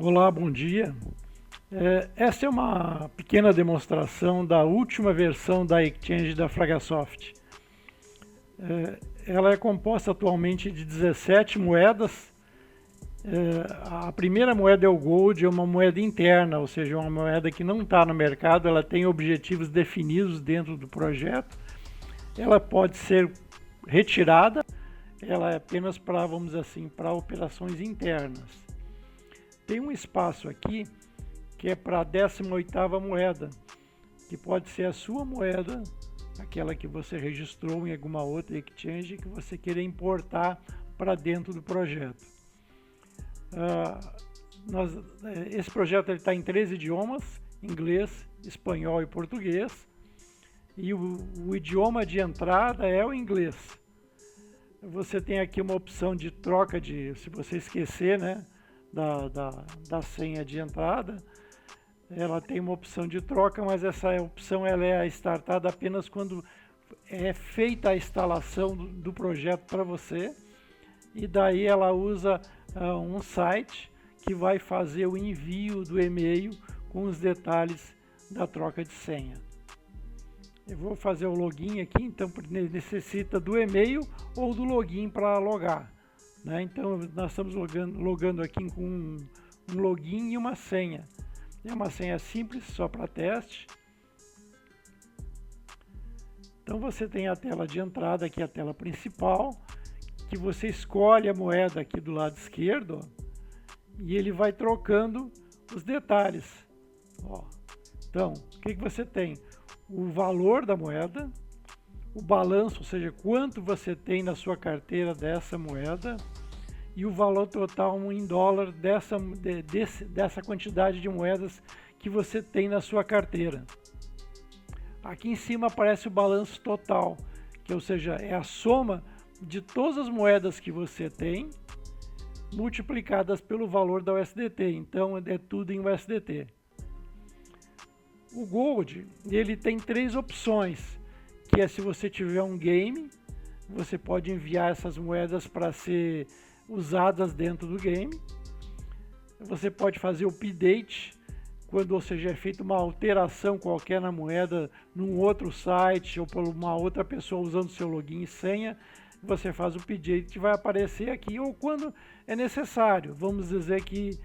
Olá, bom dia. Essa é uma pequena demonstração da última versão da Exchange da Fragasoft. Ela é composta atualmente de 17 moedas. A primeira moeda é o Gold, é uma moeda interna, ou seja, uma moeda que não está no mercado, ela tem objetivos definidos dentro do projeto. Ela pode ser retirada, ela é apenas para, vamos dizer assim, para operações internas. Tem um espaço aqui que é para a 18ª moeda, que pode ser a sua moeda, aquela que você registrou em alguma outra exchange que você queira importar para dentro do projeto. Esse projeto está em 3 idiomas, inglês, espanhol e português, e o idioma de entrada é o inglês. Você tem aqui uma opção de troca se você esquecer, né, da senha de entrada, ela tem uma opção de troca, mas essa opção ela é startada apenas quando é feita a instalação do projeto para você, e daí ela usa um site que vai fazer o envio do e-mail com os detalhes da troca de senha. Eu vou fazer o login aqui, então necessita do e-mail ou do login para logar. Então nós estamos logando aqui com um login e uma senha. É uma senha simples, só para teste. Então você tem a tela de entrada aqui, a tela principal, que você escolhe a moeda aqui do lado esquerdo, e ele vai trocando os detalhes. Então, o que você tem? O valor da moeda, o balanço, ou seja, quanto você tem na sua carteira dessa moeda, e o valor total em dólar dessa quantidade de moedas que você tem na sua carteira. Aqui em cima aparece o balanço total, que ou seja, é a soma de todas as moedas que você tem, multiplicadas pelo valor da USDT, então é tudo em USDT. O Gold, ele tem 3 opções, que é se você tiver um game, você pode enviar essas moedas para ser usadas dentro do game. Você pode fazer o update, quando, ou seja, é feita uma alteração qualquer na moeda num outro site ou por uma outra pessoa usando seu login e senha, você faz o update que vai aparecer aqui, ou quando é necessário. Vamos dizer que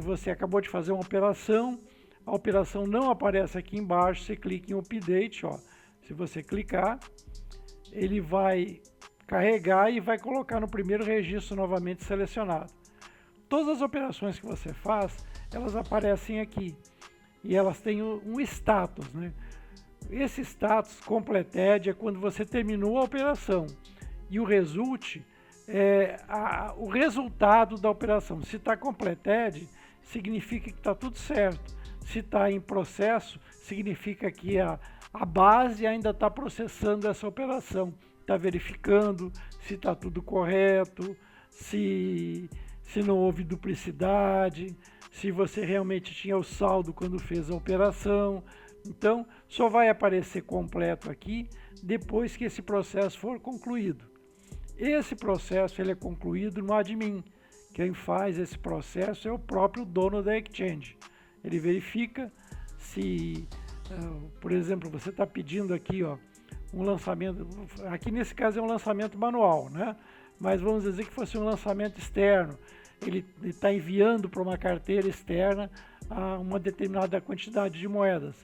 você acabou de fazer uma operação, a operação não aparece aqui embaixo, você clica em update, se você clicar, ele vai carregar e vai colocar no primeiro registro novamente selecionado. Todas as operações que você faz, elas aparecem aqui e elas têm um status, né? Esse status completed é quando você terminou a operação, e o result é o resultado da operação. Se está completed, significa que está tudo certo. Se está em processo, significa que a base ainda está processando essa operação, está verificando se está tudo correto, se não houve duplicidade, se você realmente tinha o saldo quando fez a operação. Então, só vai aparecer completo aqui depois que esse processo for concluído. Esse processo ele é concluído no admin. Quem faz esse processo é o próprio dono da exchange. Ele verifica se, por exemplo, você está pedindo aqui um lançamento, aqui nesse caso é um lançamento manual, né? Mas vamos dizer que fosse um lançamento externo. Ele está enviando para uma carteira externa uma determinada quantidade de moedas.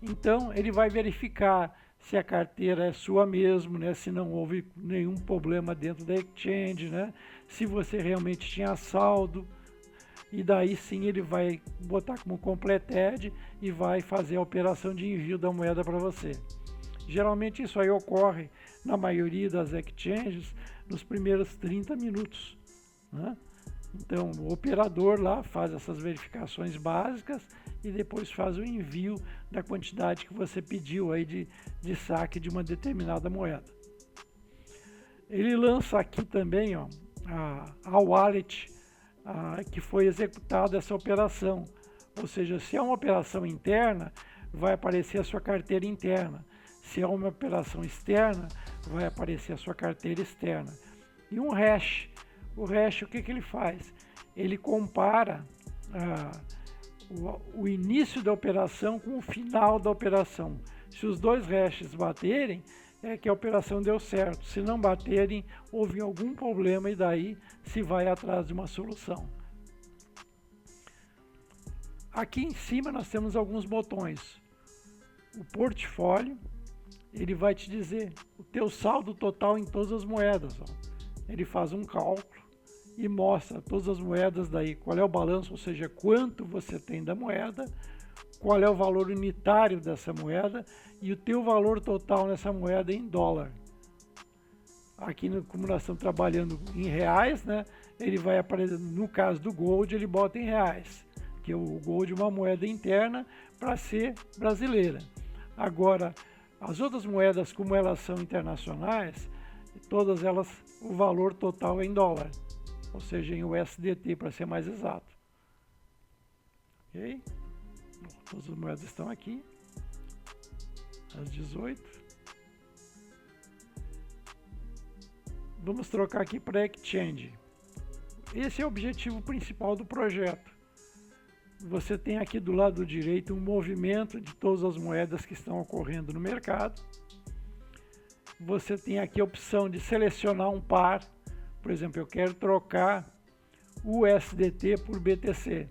Então ele vai verificar se a carteira é sua mesmo, né? Se não houve nenhum problema dentro da exchange, né? Se você realmente tinha saldo, e daí sim ele vai botar como completed e vai fazer a operação de envio da moeda para você. Geralmente isso aí ocorre na maioria das exchanges nos primeiros 30 minutos, né? Então o operador lá faz essas verificações básicas e depois faz o envio da quantidade que você pediu aí de saque de uma determinada moeda. Ele lança aqui também a wallet que foi executada essa operação, ou seja, se é uma operação interna, vai aparecer a sua carteira interna. Se é uma operação externa, vai aparecer a sua carteira externa. E um hash. O hash, o que ele faz? Ele compara o início da operação com o final da operação. Se os dois hashes baterem, é que a operação deu certo. Se não baterem, houve algum problema e daí se vai atrás de uma solução. Aqui em cima nós temos alguns botões. O portfólio, ele vai te dizer o teu saldo total em todas as moedas. Ó. Ele faz um cálculo e mostra todas as moedas daí, qual é o balanço, ou seja, quanto você tem da moeda, qual é o valor unitário dessa moeda e o teu valor total nessa moeda em dólar. Aqui, como nós estamos trabalhando em reais, né, ele vai aparecer, no caso do Gold, ele bota em reais, que o Gold é uma moeda interna para ser brasileira. Agora, as outras moedas, como elas são internacionais, todas elas, o valor total é em dólar, ou seja, em USDT, para ser mais exato. Ok? Todas as moedas estão aqui, às 18. Vamos trocar aqui para Exchange. Esse é o objetivo principal do projeto. Você tem aqui do lado direito um movimento de todas as moedas que estão ocorrendo no mercado. Você tem aqui a opção de selecionar um par. Por exemplo, eu quero trocar USDT por BTC.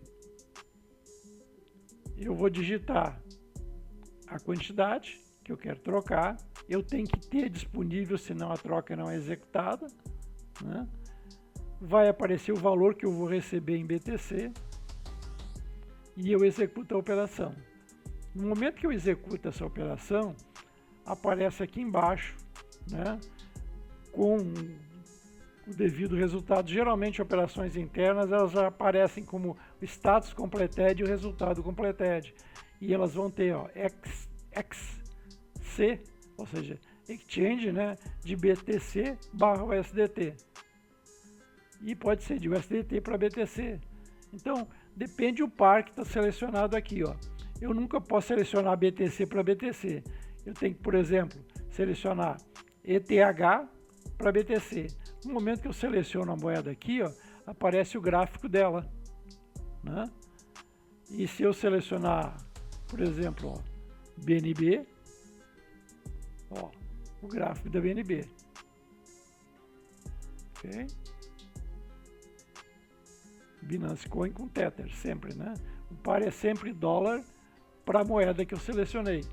Eu vou digitar a quantidade que eu quero trocar. Eu tenho que ter disponível, senão a troca não é executada, né? Vai aparecer o valor que eu vou receber em BTC e eu executo a operação. No momento que eu executo essa operação, aparece aqui embaixo, né, com o devido resultado. Geralmente, operações internas, elas já aparecem como o status completed e o resultado completed. E elas vão ter, ó, XC, ou seja, exchange, né, de BTC barra USDT. E pode ser de USDT para BTC. Então, depende do par que está selecionado aqui, ó. Eu nunca posso selecionar BTC para BTC. Eu tenho que, por exemplo, selecionar ETH para BTC. No momento que eu seleciono a moeda aqui, ó, aparece o gráfico dela, né? E se eu selecionar, por exemplo, ó, BNB, ó, o gráfico da BNB. Ok? Binance Coin com Tether, sempre, né? O par é sempre dólar para a moeda que eu selecionei.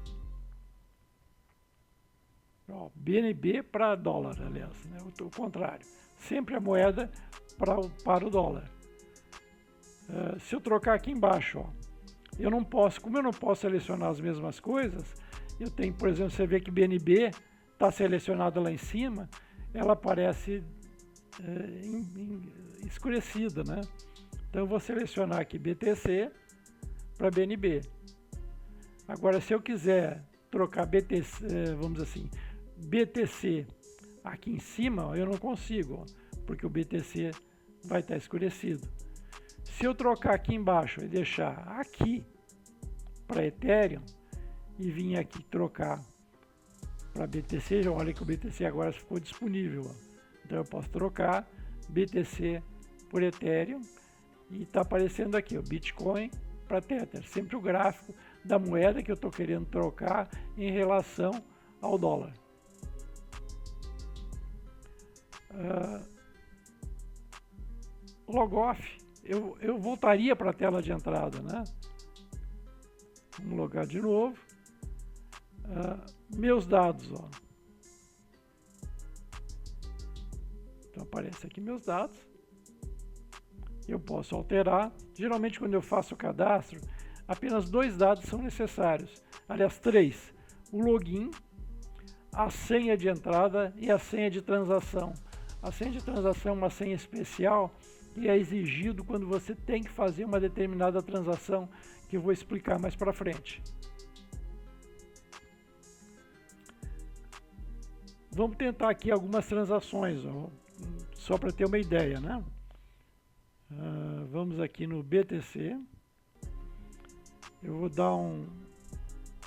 Ó, BNB para dólar, aliás, né? O contrário. Sempre a moeda para o dólar. Se eu trocar aqui embaixo, ó, eu não posso, como eu não posso selecionar as mesmas coisas, eu tenho, por exemplo, você vê que BNB está selecionada lá em cima, ela aparece escurecida, né? Então eu vou selecionar aqui BTC para BNB. Agora, se eu quiser trocar BTC, vamos dizer assim, BTC aqui em cima, ó, eu não consigo, ó, porque o BTC vai estar escurecido. Se eu trocar aqui embaixo e deixar aqui para Ethereum e vir aqui trocar para BTC, olha que o BTC agora ficou disponível, ó. Então eu posso trocar BTC por Ethereum e está aparecendo aqui o Bitcoin para Tether, sempre o gráfico da moeda que eu estou querendo trocar em relação ao dólar. Logoff, eu voltaria para a tela de entrada, né? Vamos logar de novo. Meus dados, ó. Então aparece aqui meus dados. Eu posso alterar. Geralmente quando eu faço o cadastro, apenas 2 dados são necessários. Aliás, 3. O login, a senha de entrada e a senha de transação. A senha de transação é uma senha especial e é exigido quando você tem que fazer uma determinada transação, que eu vou explicar mais para frente. Vamos tentar aqui algumas transações, ó, só para ter uma ideia, né? Vamos aqui no BTC. Eu vou dar um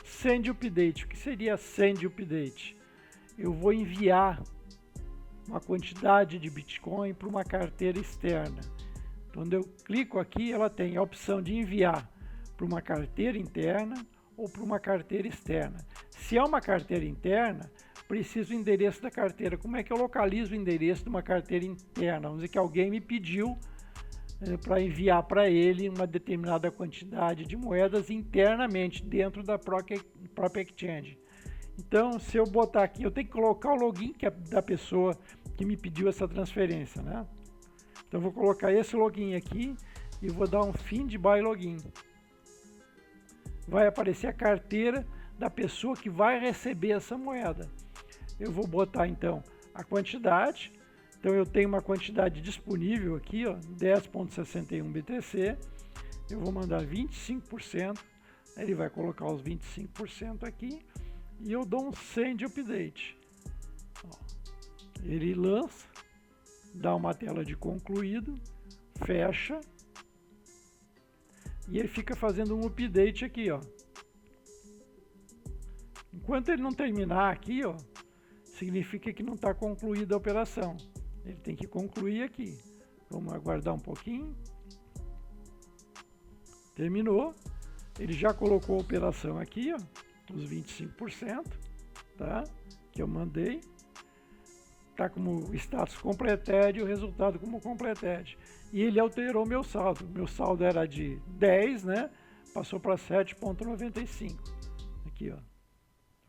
send update. O que seria send update? Eu vou enviar uma quantidade de Bitcoin para uma carteira externa. Quando eu clico aqui, ela tem a opção de enviar para uma carteira interna ou para uma carteira externa. Se é uma carteira interna, preciso do endereço da carteira. Como é que eu localizo o endereço de uma carteira interna? Vamos dizer que alguém me pediu para enviar para ele uma determinada quantidade de moedas internamente dentro da própria exchange. Então, se eu botar aqui, eu tenho que colocar o login da pessoa que me pediu essa transferência, né? Então, eu vou colocar esse login aqui e vou dar um find by login. Vai aparecer a carteira da pessoa que vai receber essa moeda. Eu vou botar, então, a quantidade. Então, eu tenho uma quantidade disponível aqui, ó, 10,61 BTC. Eu vou mandar 25%. Ele vai colocar os 25% aqui. E eu dou um send update. Ó, ele lança, dá uma tela de concluído, fecha. E ele fica fazendo um update aqui, ó. Enquanto ele não terminar aqui, ó, significa que não está concluída a operação. Ele tem que concluir aqui. Vamos aguardar um pouquinho. Terminou. Ele já colocou a operação aqui, ó, os 25%, tá? Que eu mandei. Tá como status completed e o resultado como completed. E ele alterou meu saldo. Meu saldo era de 10, né? Passou para 7,95. Aqui, ó.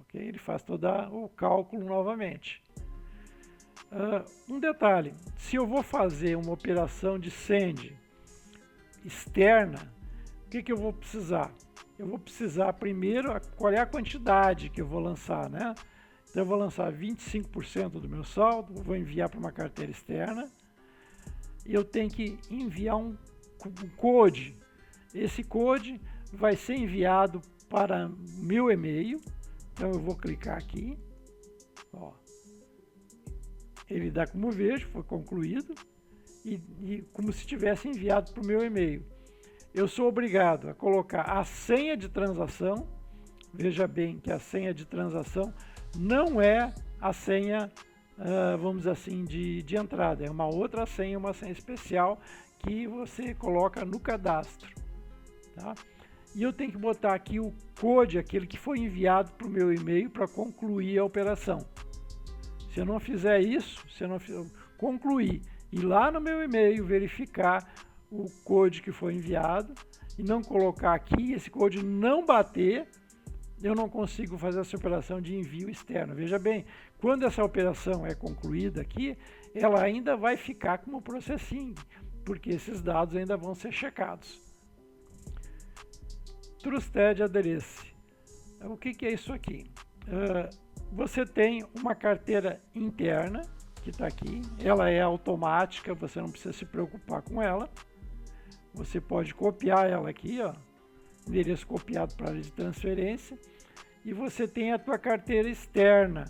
Ok? Ele faz todo o cálculo novamente. Um detalhe, se eu vou fazer uma operação de send externa, o que eu vou precisar? Eu vou precisar primeiro, qual é a quantidade que eu vou lançar, né? Então eu vou lançar 25% do meu saldo, vou enviar para uma carteira externa, e eu tenho que enviar um code. Esse code vai ser enviado para meu e-mail, então eu vou clicar aqui, ó. Ele dá como vejo, foi concluído, e como se tivesse enviado para o meu e-mail. Eu sou obrigado a colocar a senha de transação. Veja bem que a senha de transação não é a senha, vamos dizer assim, de entrada. É uma outra senha, uma senha especial que você coloca no cadastro. Tá? E eu tenho que botar aqui o code, aquele que foi enviado para o meu e-mail para concluir a operação. Se eu não fizer isso, se eu não concluir, ir lá no meu e-mail, verificar o code que foi enviado e não colocar aqui, esse code não bater, eu não consigo fazer essa operação de envio externo. Veja bem, quando essa operação é concluída aqui, ela ainda vai ficar como processing, porque esses dados ainda vão ser checados. Trusted Address. O que é isso aqui? Você tem uma carteira interna que está aqui, ela é automática, você não precisa se preocupar com ela. Você pode copiar ela aqui, ó, endereço copiado para a área de transferência, e você tem a tua carteira externa,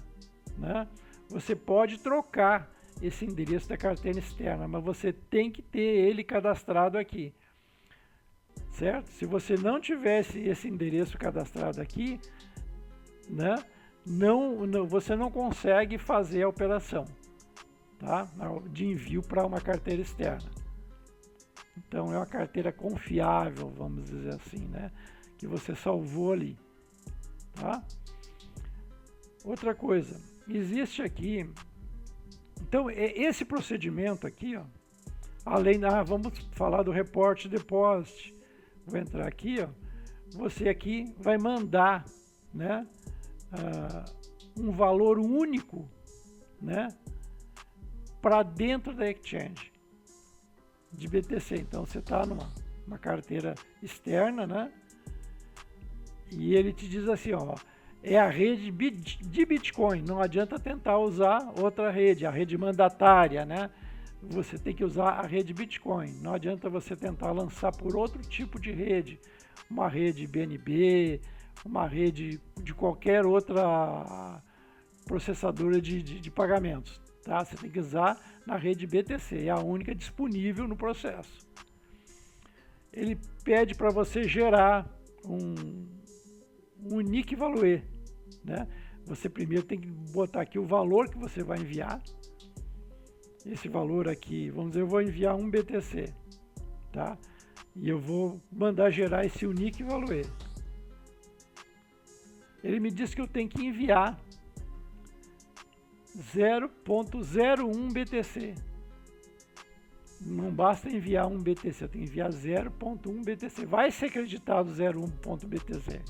né? Você pode trocar esse endereço da carteira externa, mas você tem que ter ele cadastrado aqui, certo? Se você não tivesse esse endereço cadastrado aqui, né, você não consegue fazer a operação, tá? De envio para uma carteira externa. Então é uma carteira confiável, vamos dizer assim, né? Que você salvou ali, tá? Outra coisa, existe aqui, então esse procedimento aqui, ó, além vamos falar do report deposit. Vou entrar aqui, ó. Você aqui vai mandar, né, um valor único, né, para dentro da exchange de BTC. Então você está numa carteira externa, né? E ele te diz assim, ó, é a rede de Bitcoin. Não adianta tentar usar outra rede, a rede mandatária, né? Você tem que usar a rede Bitcoin. Não adianta você tentar lançar por outro tipo de rede, uma rede BNB, uma rede de qualquer outra processadora de pagamentos. Tá? Você tem que usar na rede BTC, é a única disponível no processo. Ele pede para você gerar um unique value, né? Você primeiro tem que botar aqui o valor que você vai enviar. Esse valor aqui, vamos dizer, eu vou enviar um BTC. tá? E eu vou mandar gerar esse unique value. Ele me diz que eu tenho que enviar 0.01 BTC. Não basta enviar um BTC, eu tenho que enviar 0.1 BTC. Vai ser acreditado 0.1.BTC.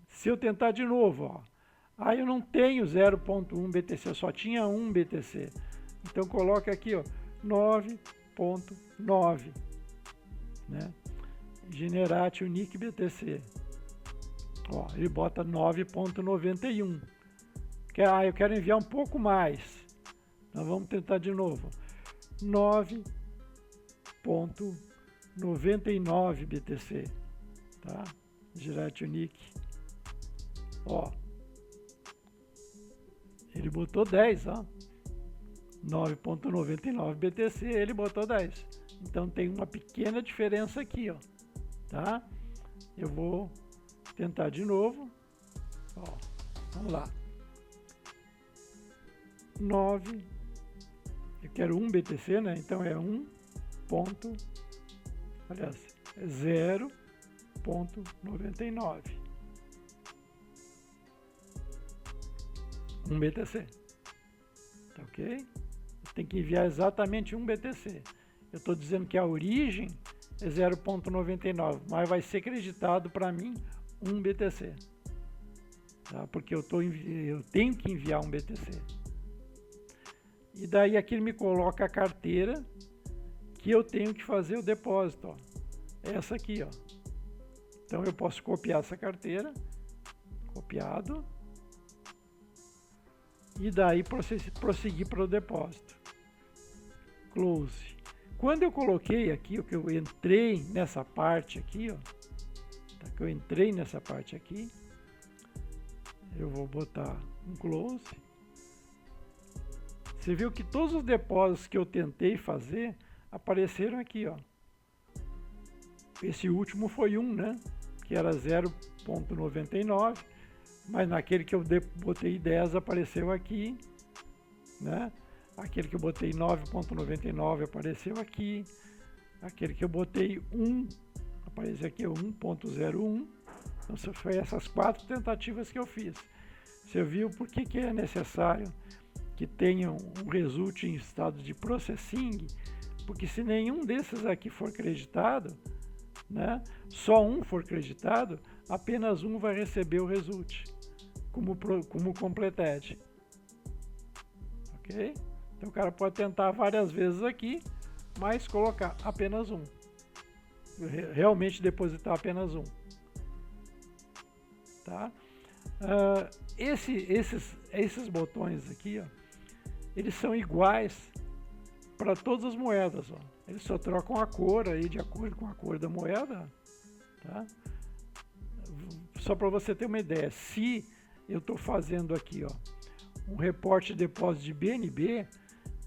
Se eu tentar de novo, ó, aí eu não tenho 0.1 BTC, eu só tinha 1 BTC. Então coloca aqui, ó, 9.9, né? Generate unique BTC. Ó, ele bota 9.91. Eu quero enviar um pouco mais. Então vamos tentar de novo. 9.99 BTC, tá? Generate unique. Ó, ele botou 10, ó. 9.99 BTC, ele botou 10. Então tem uma pequena diferença aqui, ó, tá? Eu vou tentar de novo. Ó, vamos lá. 9, eu quero 1 BTC, né? Então é 0.99. 1 BTC. Tá ok? Tem que enviar exatamente 1 BTC. Eu estou dizendo que a origem é 0.99, mas vai ser creditado para mim 1 BTC. Tá? Porque eu tenho que enviar 1 BTC. E daí aqui ele me coloca a carteira que eu tenho que fazer o depósito. Ó. Essa aqui, ó. Então eu posso copiar essa carteira. Copiado. E daí prosseguir para o depósito. Close. Quando eu coloquei aqui, que eu entrei nessa parte aqui, ó, tá, que eu entrei nessa parte aqui, eu vou botar um close. Você viu que todos os depósitos que eu tentei fazer apareceram aqui, ó. Esse último foi um, né? Que era 0.99, mas naquele que eu botei 10 apareceu aqui, né? Aquele que eu botei 9.99 apareceu aqui. Aquele que eu botei 1 apareceu aqui, 1.01. Então, foi essas 4 tentativas que eu fiz. Você viu por que é necessário que tenha um result em estado de processing? Porque se nenhum desses aqui for creditado, né, só um for creditado, apenas um vai receber o result como completed. Ok? Então o cara pode tentar várias vezes aqui, mas colocar apenas um. Realmente depositar apenas um. Tá? Esses botões aqui, ó, eles são iguais para todas as moedas. Ó. Eles só trocam a cor aí de acordo com a cor da moeda. Tá? Só para você ter uma ideia, se eu estou fazendo aqui, ó, um reporte de depósito de BNB,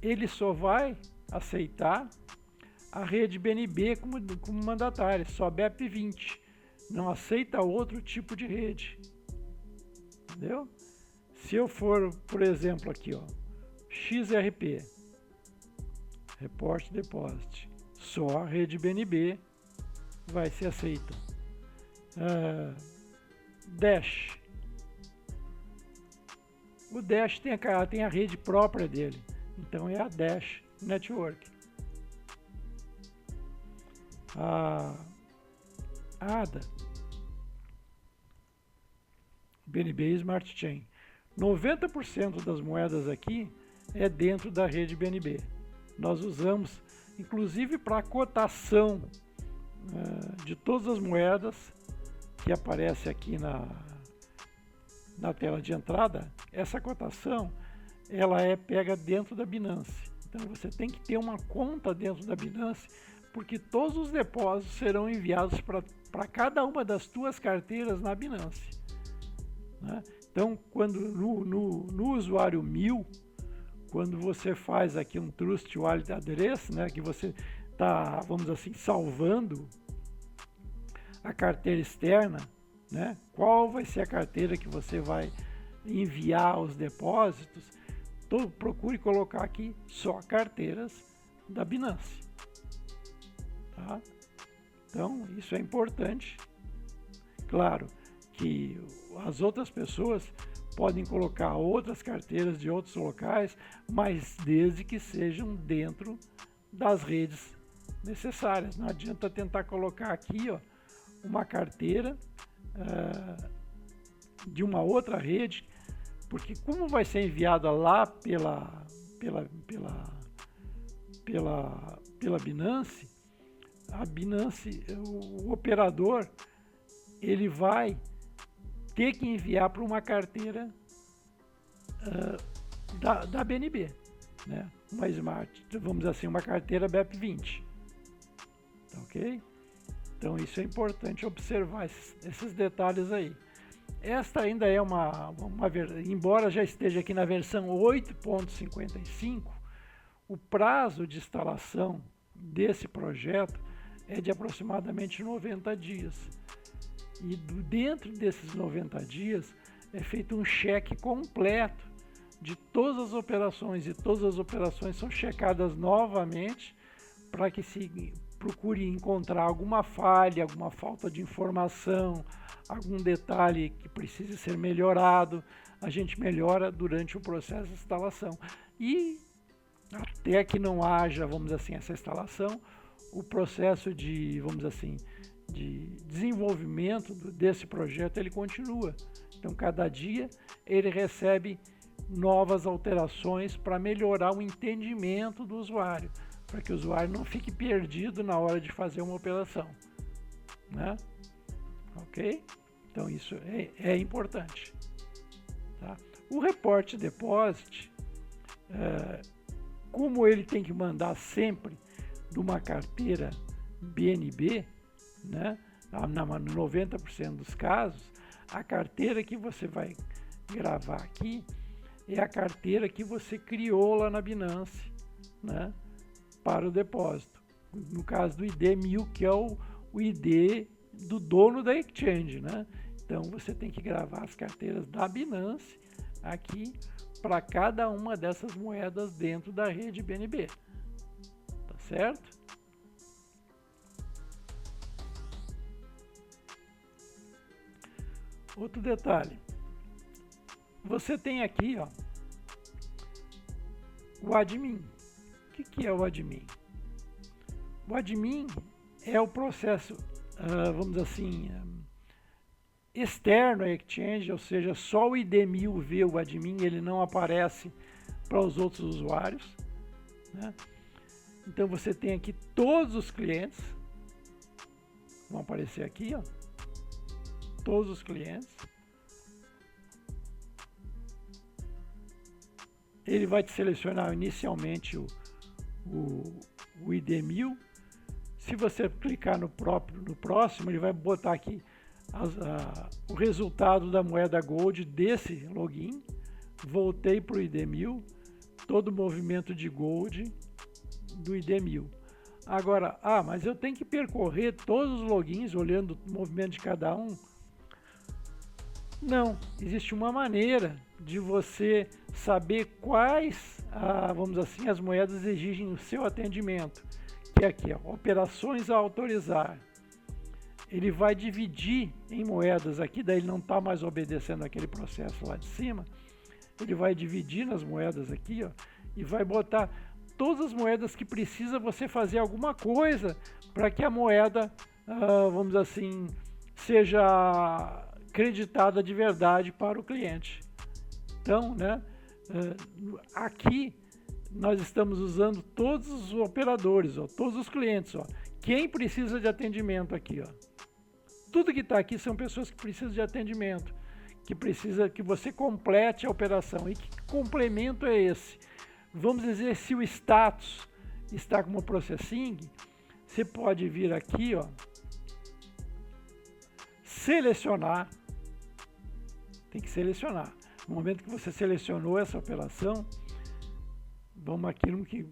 ele só vai aceitar a rede BNB como mandatária, só BEP20. Não aceita outro tipo de rede. Entendeu? Se eu for, por exemplo, aqui, ó, XRP, Report Deposit, só a rede BNB vai ser aceita. Dash. O Dash tem a rede própria dele, então é a Dash Network. A ADA, BNB Smart Chain. 90% das moedas aqui é dentro da rede BNB. Nós usamos, inclusive para cotação de todas as moedas que aparece aqui na tela de entrada. Essa cotação ela é pega dentro da Binance. Então você tem que ter uma conta dentro da Binance, porque todos os depósitos serão enviados para cada uma das tuas carteiras na Binance. Né? Então, quando no usuário 1000, quando você faz aqui um Trust Wallet Address, né, que você está, vamos dizer assim, salvando a carteira externa, né, qual vai ser a carteira que você vai enviar os depósitos, procure colocar aqui só carteiras da Binance. tá? Então, isso é importante. Claro que as outras pessoas podem colocar outras carteiras de outros locais, mas desde que sejam dentro das redes necessárias. Não adianta tentar colocar aqui, ó, uma carteira de uma outra rede, porque como vai ser enviada lá pela Binance, a Binance, o operador, ele vai ter que enviar para uma carteira da BNB, né? Uma Smart, vamos dizer assim, uma carteira BEP20, ok? Então isso é importante observar esses detalhes aí. Esta ainda é embora já esteja aqui na versão 8.55, o prazo de instalação desse projeto é de aproximadamente 90 dias. E dentro desses 90 dias é feito um cheque completo de todas as operações, e todas as operações são checadas novamente para que se procure encontrar alguma falha, alguma falta de informação, algum detalhe que precise ser melhorado. A gente melhora durante o processo de instalação. E até que não haja, vamos dizer assim, essa instalação, o processo de, vamos dizer assim, de desenvolvimento desse projeto, ele continua. Então, cada dia ele recebe novas alterações para melhorar o entendimento do usuário, para que o usuário não fique perdido na hora de fazer uma operação, né? Ok? Então, isso é importante. Tá? O Report Deposit, como ele tem que mandar sempre de uma carteira BNB, né? Na 90% dos casos, a carteira que você vai gravar aqui é a carteira que você criou lá na Binance, né? Para o depósito. No caso do ID 1000, que é o ID do dono da exchange, né? Então você tem que gravar as carteiras da Binance aqui para cada uma dessas moedas dentro da rede BNB. Tá certo? Outro detalhe. Você tem aqui, ó, o admin. O que é o admin? O admin é o processo, vamos dizer assim, externo à exchange, ou seja, só o ID 1000 vê o admin, ele não aparece para os outros usuários, né? Então você tem aqui todos os clientes, vão aparecer aqui, ó, todos os clientes. Ele vai te selecionar inicialmente o ID 1000. Se você clicar no próximo, ele vai botar aqui o resultado da moeda Gold desse login. Voltei para o ID 1000, todo o movimento de Gold do ID 1000. Agora, mas eu tenho que percorrer todos os logins olhando o movimento de cada um? Não, existe uma maneira de você saber quais, vamos dizer assim, as moedas exigem o seu atendimento, que é aqui, ó, operações a autorizar. Ele vai dividir em moedas aqui, daí ele não está mais obedecendo aquele processo lá de cima, ele vai dividir nas moedas aqui, ó, e vai botar todas as moedas que precisa você fazer alguma coisa para que a moeda, vamos dizer assim, seja creditada de verdade para o cliente. Então, né, aqui nós estamos usando todos os operadores, ó, todos os clientes. Ó. Quem precisa de atendimento aqui? Ó. Tudo que está aqui são pessoas que precisam de atendimento, que precisa que você complete a operação. E que complemento é esse? Vamos dizer, se o status está como processing, você pode vir aqui, ó, selecionar. Tem que selecionar. No momento que você selecionou essa operação, vamos aqui no que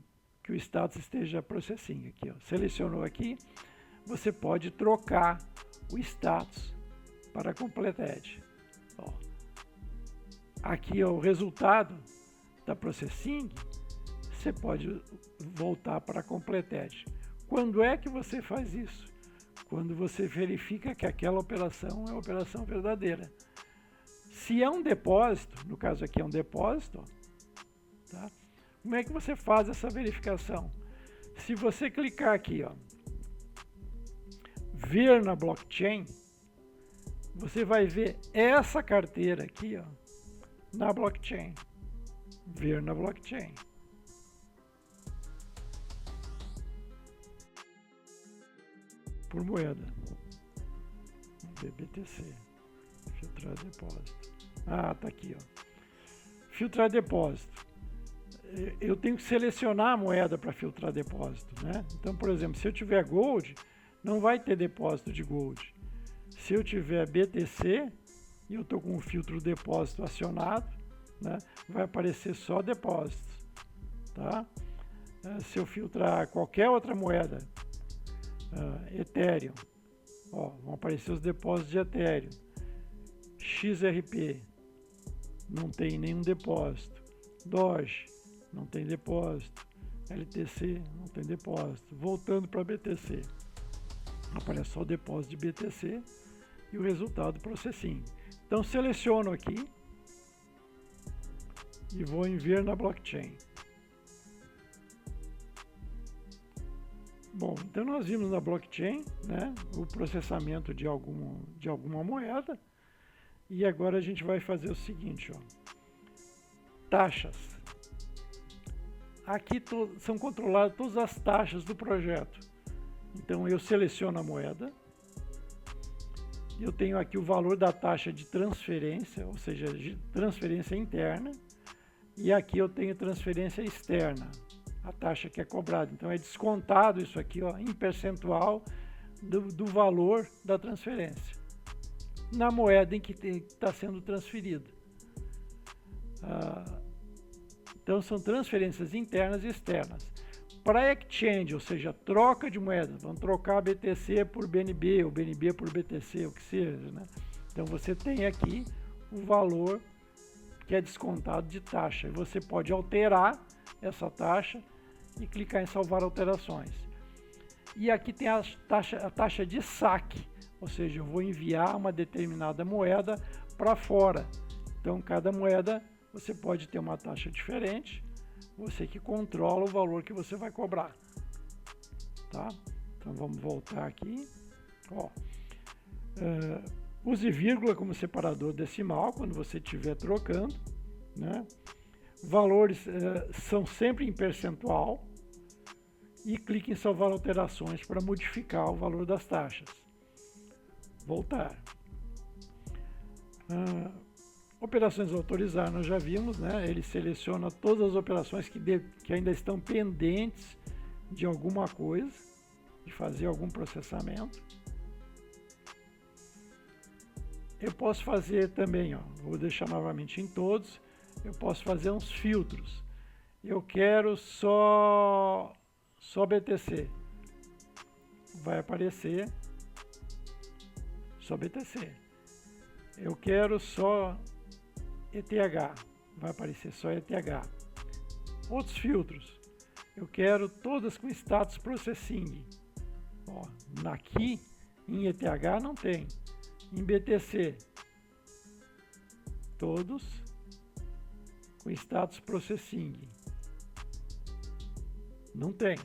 o status esteja processing. Aqui, ó. Selecionou aqui, você pode trocar o status para completed. Ó. Aqui é o resultado da processing, você pode voltar para completed. Quando é que você faz isso? Quando você verifica que aquela operação é uma operação verdadeira. Se é um depósito, no caso aqui é um depósito, tá? Como é que você faz essa verificação? Se você clicar aqui, ó, ver na blockchain, você vai ver essa carteira aqui, ó, na blockchain. Ver na blockchain. Por moeda. BTC. Filtrar depósito. Ah, tá aqui, ó. Filtrar depósito. Eu tenho que selecionar a moeda para filtrar depósito, né? Então, por exemplo, se eu tiver Gold, não vai ter depósito de Gold. Se eu tiver BTC e eu estou com o filtro depósito acionado, né, vai aparecer só depósitos, tá? Se eu filtrar qualquer outra moeda, Ethereum, ó, vão aparecer os depósitos de Ethereum. XRP, não tem nenhum depósito. Doge, não tem depósito. LTC, não tem depósito. Voltando para BTC, aparece só o depósito de BTC e o resultado do processinho. Então seleciono aqui e vou em ver na blockchain. Bom, então nós vimos na blockchain, né, o processamento de alguma moeda, e agora a gente vai fazer o seguinte, ó, taxas. Aqui são controladas todas as taxas do projeto. Então eu seleciono a moeda, eu tenho aqui o valor da taxa de transferência, ou seja, de transferência interna, e aqui eu tenho transferência externa, a taxa que é cobrada. Então é descontado isso aqui, ó, em percentual do valor da transferência, na moeda em que está sendo transferido. Então são transferências internas e externas. Para exchange, ou seja, troca de moeda, vamos trocar BTC por BNB, ou BNB por BTC, o que seja, né? Então você tem aqui o valor que é descontado de taxa. E você pode alterar essa taxa e clicar em salvar alterações. E aqui tem a taxa de saque, ou seja, eu vou enviar uma determinada moeda para fora. Então cada moeda você pode ter uma taxa diferente, você que controla o valor que você vai cobrar, tá? Então vamos voltar aqui, ó. Use vírgula como separador decimal quando você estiver trocando, né? Valores são sempre em percentual, e clique em salvar alterações para modificar o valor das taxas. Voltar. Operações autorizar, nós já vimos, né? Ele seleciona todas as operações que ainda estão pendentes de alguma coisa, de fazer algum processamento. Eu posso fazer também, ó, vou deixar novamente em todos, eu posso fazer uns filtros. Eu quero só BTC. Vai aparecer só BTC. Eu quero só ETH, vai aparecer só ETH. Outros filtros, eu quero todas com status processing. Ó, aqui em ETH não tem. Em BTC, todos com status processing. Não tem.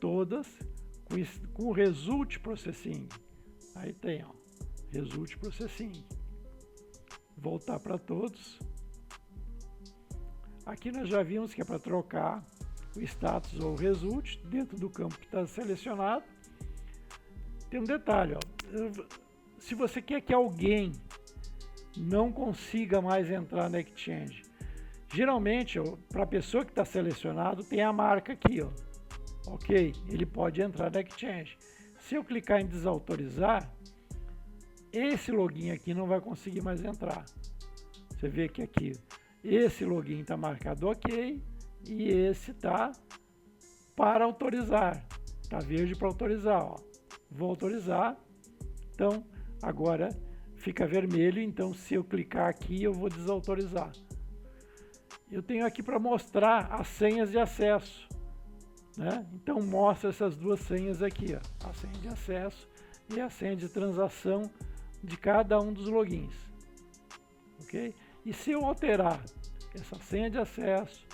Todas com result processing. Aí tem, ó, result processing. Voltar para todos. Aqui nós já vimos que é para trocar o status ou o result dentro do campo que está selecionado. Tem um detalhe, ó, se você quer que alguém não consiga mais entrar na exchange, geralmente para a pessoa que está selecionado tem a marca aqui, ó, ok, ele pode entrar na exchange. Se eu clicar em desautorizar, esse login aqui não vai conseguir mais entrar. Você vê que aqui esse login está marcado ok e esse está para autorizar, está verde para autorizar, ó. Vou autorizar, então agora fica vermelho, então se eu clicar aqui eu vou desautorizar. Eu tenho aqui para mostrar as senhas de acesso. né? Então mostra essas duas senhas aqui, ó, a senha de acesso e a senha de transação de cada um dos logins, ok? E se eu alterar essa senha de acesso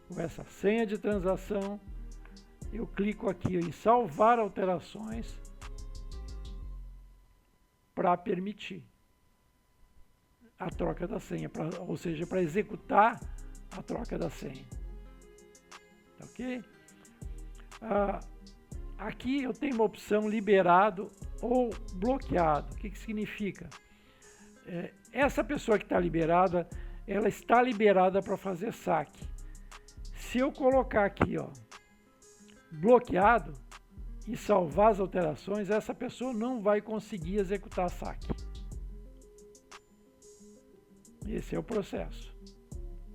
ou essa senha de transação, eu clico aqui em salvar alterações para permitir a troca da senha, ou seja, para executar a troca da senha, ok? Aqui eu tenho uma opção liberado ou bloqueado. O que significa? Essa pessoa que está liberada, ela está liberada para fazer saque. Se eu colocar aqui, ó, bloqueado e salvar as alterações, essa pessoa não vai conseguir executar saque. Esse é o processo,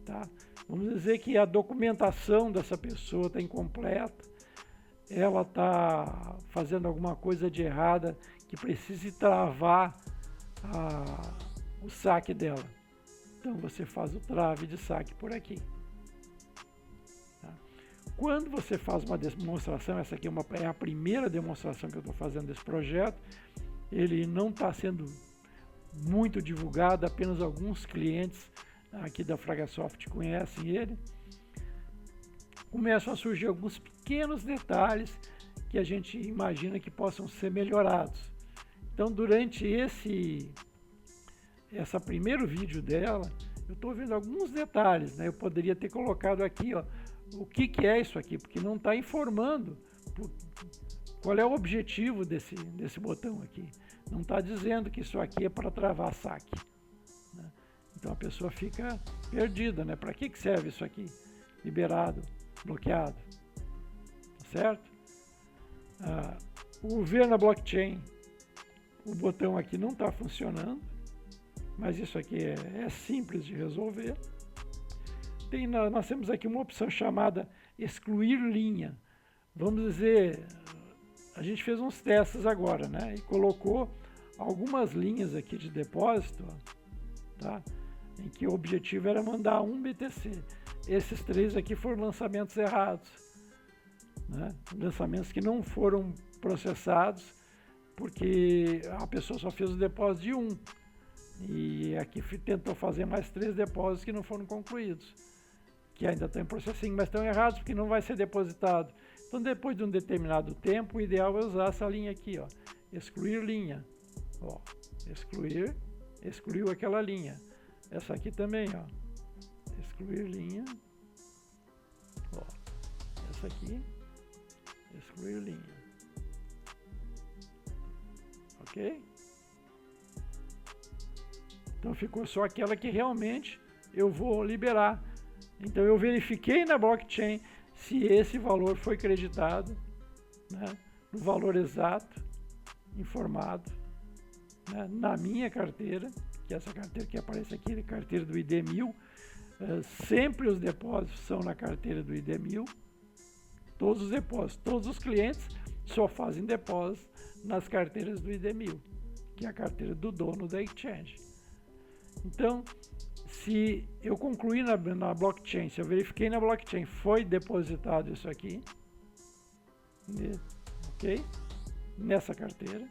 tá? Vamos dizer que a documentação dessa pessoa está incompleta, ela está fazendo alguma coisa de errada que precise travar o saque dela. Então você faz o trave de saque por aqui. Tá? Quando você faz uma demonstração, essa aqui é a primeira demonstração que eu estou fazendo desse projeto, ele não está sendo muito divulgado, apenas alguns clientes aqui da Fragasoft conhecem ele. Começam a surgir alguns pequenos detalhes que a gente imagina que possam ser melhorados. Então, durante esse primeiro vídeo dela, eu estou vendo alguns detalhes, né? Eu poderia ter colocado aqui, ó, o que é isso aqui, porque não está informando qual é o objetivo desse botão aqui. Não está dizendo que isso aqui é para travar saque, né? Então a pessoa fica perdida, né? Para que serve isso aqui? Liberado, bloqueado, tá certo? O ver na blockchain, o botão aqui não está funcionando, mas isso aqui é simples de resolver. Nós temos aqui uma opção chamada excluir linha. Vamos dizer, a gente fez uns testes agora, né? E colocou algumas linhas aqui de depósito, ó, tá? Em que o objetivo era mandar um BTC. Esses 3 aqui foram lançamentos errados, né? Lançamentos que não foram processados porque a pessoa só fez o depósito de 1 e aqui tentou fazer mais 3 depósitos que não foram concluídos, que ainda estão em processinho, mas estão errados porque não vai ser depositado. Então, depois de um determinado tempo, o ideal é usar essa linha aqui, ó, excluir linha, ó, excluiu aquela linha. Essa aqui também, ó, excluir linha, ó, essa aqui, excluir linha, ok? Então ficou só aquela que realmente eu vou liberar. Então eu verifiquei na blockchain se esse valor foi creditado, né, no valor exato, informado, né, na minha carteira, que é essa carteira que aparece aqui, a carteira do ID1000. Sempre os depósitos são na carteira do ID1000. Todos os depósitos, todos os clientes só fazem depósitos nas carteiras do ID1000, que é a carteira do dono da exchange. Então, se eu concluir na blockchain, se eu verifiquei na blockchain, foi depositado isso aqui, ok? Nessa carteira,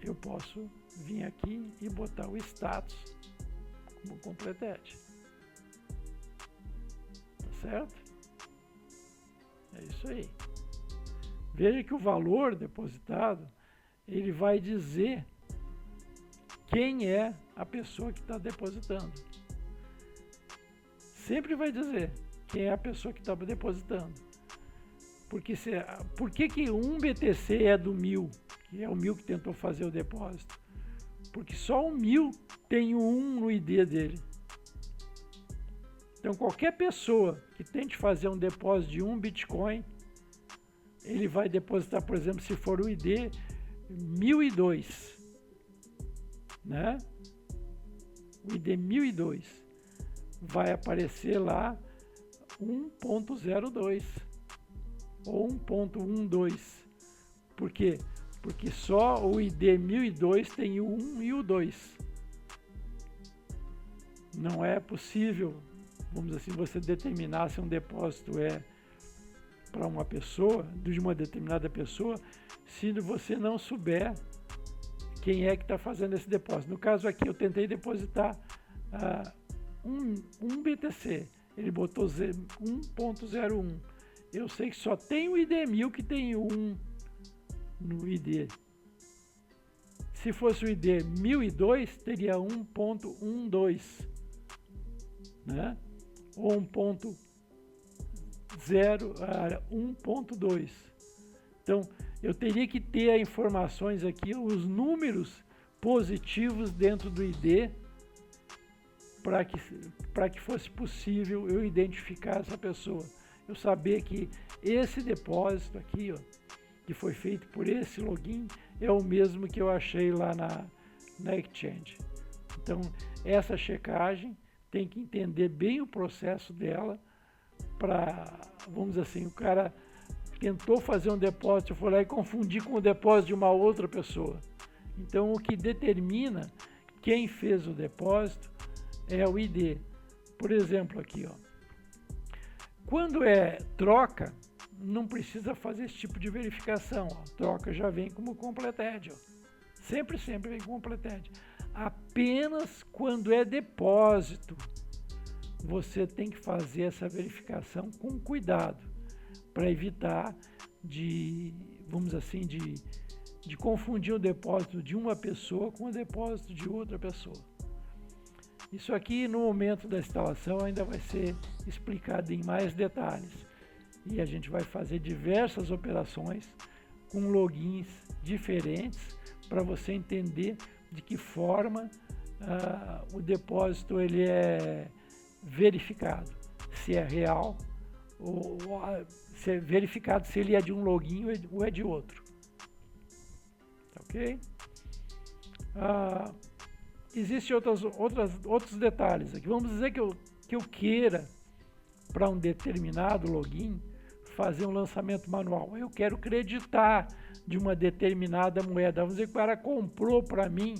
eu posso vir aqui e botar o status como completed. Tá certo? É isso aí. Veja que o valor depositado, ele vai dizer quem é a pessoa que está depositando. Sempre vai dizer quem é a pessoa que está depositando. Porque por que um BTC é do 1000, que é o 1000 que tentou fazer o depósito? Porque só o 1000 tem o 1 no ID dele. Então qualquer pessoa que tente fazer um depósito de 1 Bitcoin, ele vai depositar, por exemplo, se for o ID 1002, né? O ID 1002 vai aparecer lá 1.02 ou 1.12. Por quê? Porque só o ID 1002 tem o 1 e o 2. Não é possível vamos dizer assim, você determinar se um depósito é para uma pessoa, de uma determinada pessoa, se você não souber quem é que está fazendo esse depósito. No caso aqui, eu tentei depositar um BTC, ele botou 1.01. Eu sei que só tem o ID 1000 que tem 1 no ID. Se fosse o ID 1002, teria 1.12, né? Ou 1.2. Então, eu teria que ter as informações aqui, os números positivos dentro do ID, para que fosse possível eu identificar essa pessoa. Eu saber que esse depósito aqui, ó, que foi feito por esse login, é o mesmo que eu achei lá na Exchange. Então, essa checagem tem que entender bem o processo dela para, vamos dizer assim, o cara tentou fazer um depósito, foi lá e confundir com o depósito de uma outra pessoa. Então, o que determina quem fez o depósito é o ID. Por exemplo, aqui, ó. Quando é troca, não precisa fazer esse tipo de verificação. Ó. Troca já vem como completed. Ó. Sempre vem com completed. Apenas quando é depósito, você tem que fazer essa verificação com cuidado, para evitar vamos dizer assim, de confundir o depósito de uma pessoa com o depósito de outra pessoa. Isso aqui, no momento da instalação, ainda vai ser explicado em mais detalhes. E a gente vai fazer diversas operações com logins diferentes para você entender de que forma o depósito ele é verificado. Se é real ou se é verificado se ele é de um login ou é de outro. Ok? Existem outros detalhes aqui. Vamos dizer que eu queira, para um determinado login, fazer um lançamento manual. Eu quero creditar de uma determinada moeda. Vamos dizer que o cara comprou para mim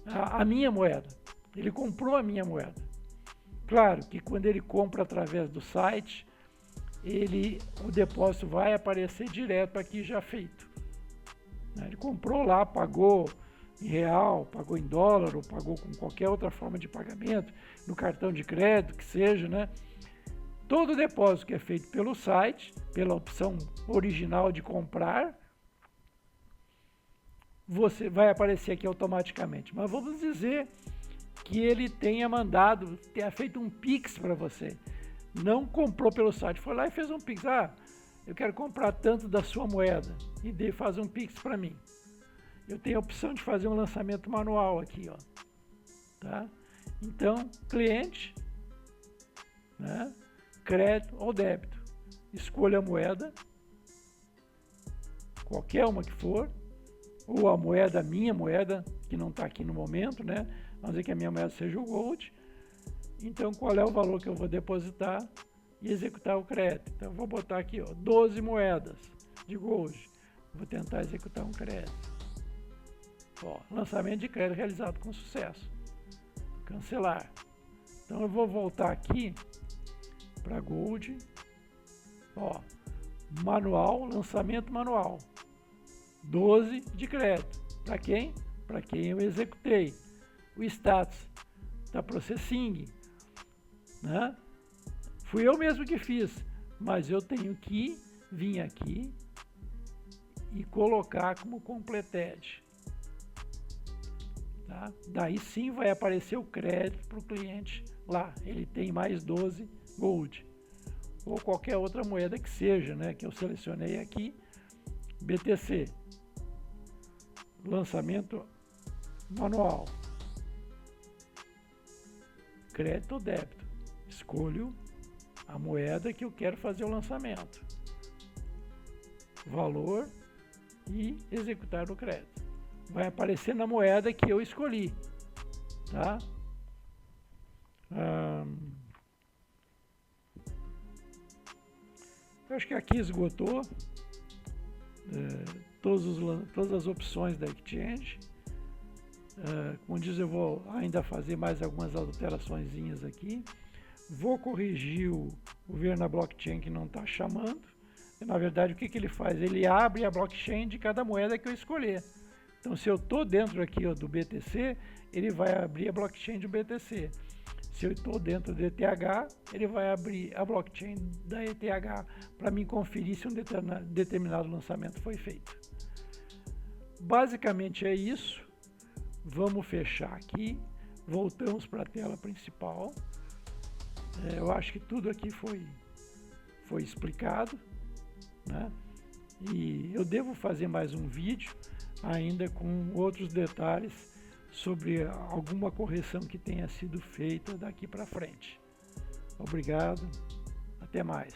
a minha moeda. Ele comprou a minha moeda. Claro que quando ele compra através do site, o depósito vai aparecer direto aqui já feito. Ele comprou lá, pagou em real, pagou em dólar ou pagou com qualquer outra forma de pagamento, no cartão de crédito, que seja, né? Todo depósito que é feito pelo site, pela opção original de comprar, você vai aparecer aqui automaticamente. Mas vamos dizer que ele tenha feito um Pix para você. Não comprou pelo site, foi lá e fez um Pix. Eu quero comprar tanto da sua moeda e faz um Pix para mim. Eu tenho a opção de fazer um lançamento manual aqui, ó. Tá? Então, cliente, né? Crédito ou débito. Escolha a moeda, qualquer uma que for, ou a moeda, minha moeda, que não está aqui no momento, né? Vamos dizer que a minha moeda seja o Gold. Então, qual é o valor que eu vou depositar e executar o crédito? Então, eu vou botar aqui, ó, 12 moedas de Gold. Vou tentar executar um crédito. Ó, lançamento de crédito realizado com sucesso. Cancelar. Então, eu vou voltar aqui para Gold. Ó, manual, lançamento manual. 12 de crédito. Para quem? Para quem eu executei. O status está processing, né? Fui eu mesmo que fiz, mas eu tenho que vir aqui e colocar como completed. Tá? Daí sim vai aparecer o crédito para o cliente lá. Ele tem mais 12 Gold. Ou qualquer outra moeda que seja, né? Que eu selecionei aqui. BTC. Lançamento manual. Crédito ou débito. Escolho a moeda que eu quero fazer o lançamento. Valor e executar o crédito. Vai aparecer na moeda que eu escolhi. Tá? Eu acho que aqui esgotou todas as opções da Exchange. Como diz, eu vou ainda fazer mais algumas alterações aqui, Vou corrigir o ver na blockchain que não está chamando. E, na verdade, o que ele faz? Ele abre a blockchain de cada moeda que eu escolher. Então, se eu estou dentro aqui do BTC, ele vai abrir a blockchain do BTC. Se eu estou dentro do ETH, ele vai abrir a blockchain da ETH para me conferir se um determinado lançamento foi feito. Basicamente é isso. Vamos fechar aqui. Voltamos para a tela principal. Eu acho que tudo aqui foi explicado, né? E eu devo fazer mais um vídeo ainda com outros detalhes sobre alguma correção que tenha sido feita daqui para frente. Obrigado, até mais.